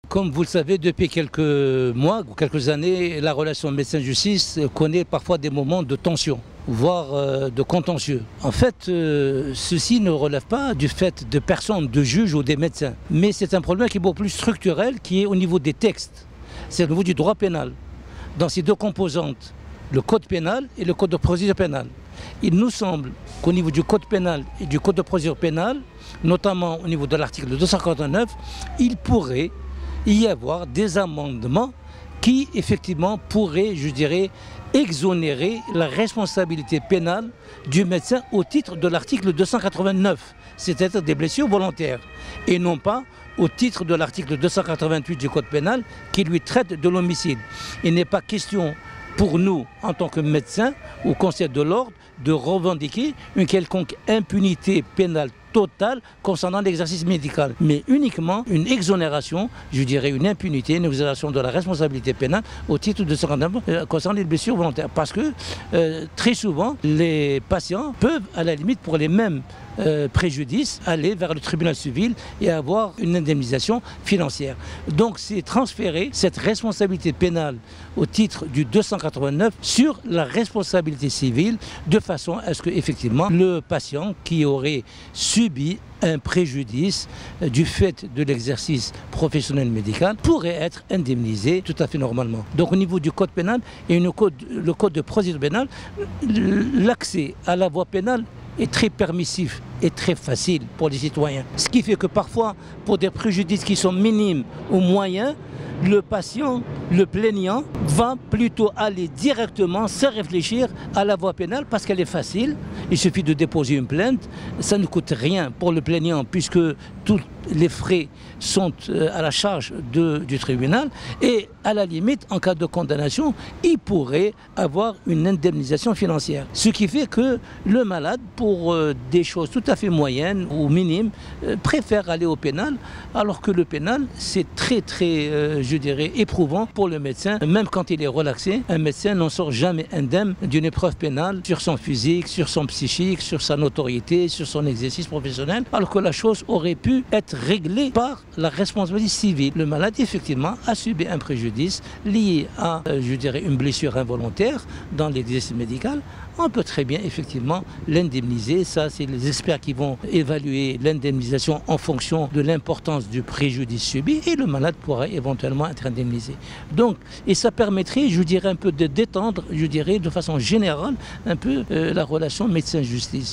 Comme vous le savez, depuis quelques mois ou quelques années, la relation médecin-justice connaît parfois des moments de tension, voire de contentieux. En fait, ceci ne relève pas du fait de personnes, de juges ou des médecins, mais c'est un problème qui est beaucoup plus structurel, qui est au niveau des textes, c'est au niveau du droit pénal. Dans ces deux composantes, le code pénal et le code de procédure pénale. Il nous semble qu'au niveau du code pénal et du code de procédure pénale, notamment au niveau de l'article 249, il pourrait y avoir des amendements qui effectivement pourraient, je dirais, exonérer la responsabilité pénale du médecin au titre de l'article 289, c'est-à-dire des blessures volontaires, et non pas au titre de l'article 288 du code pénal qui lui traite de l'homicide. Il n'est pas question pour nous, en tant que médecins ou conseil de l'ordre, de revendiquer une quelconque impunité pénale totale concernant l'exercice médical, mais uniquement une exonération, je dirais une impunité, une exonération de la responsabilité pénale au titre de ce concernant les blessures volontaires. Parce que très souvent, les patients peuvent, à la limite, pour les mêmes préjudices, aller vers le tribunal civil et avoir une indemnisation financière. Donc c'est transférer cette responsabilité pénale au titre du 289 sur la responsabilité civile, de façon à ce que effectivement le patient qui aurait subi un préjudice du fait de l'exercice professionnel médical pourrait être indemnisé tout à fait normalement. Donc au niveau du code pénal et le code de procédure pénale, l'accès à la voie pénale est très permissif et très facile pour les citoyens. Ce qui fait que parfois, pour des préjudices qui sont minimes ou moyens, le patient, le plaignant, va plutôt aller directement, sans réfléchir, à la voie pénale parce qu'elle est facile. Il suffit de déposer une plainte. Ça ne coûte rien pour le plaignant puisque tous les frais sont à la charge du tribunal. Et à la limite, en cas de condamnation, il pourrait avoir une indemnisation financière. Ce qui fait que le malade, pour des choses tout à fait moyennes ou minimes, préfère aller au pénal, alors que le pénal, c'est très, je dirais, éprouvant pour le médecin. Même quand il est relaxé, un médecin n'en sort jamais indemne d'une épreuve pénale sur son physique, sur son psychique, sur sa notoriété, sur son exercice professionnel, alors que la chose aurait pu être réglée par la responsabilité civile. Le malade, effectivement, a subi un préjudice lié à, je dirais, une blessure involontaire dans l'exercice médical. On peut très bien, effectivement, l'indemniser. Ça, c'est les experts qui vont évaluer l'indemnisation en fonction de l'importance du préjudice subi et le malade pourra éventuellement être indemnisé. Donc, et ça permettrait, je dirais, un peu de détendre, je dirais, de façon générale, un peu la relation médecin-justice.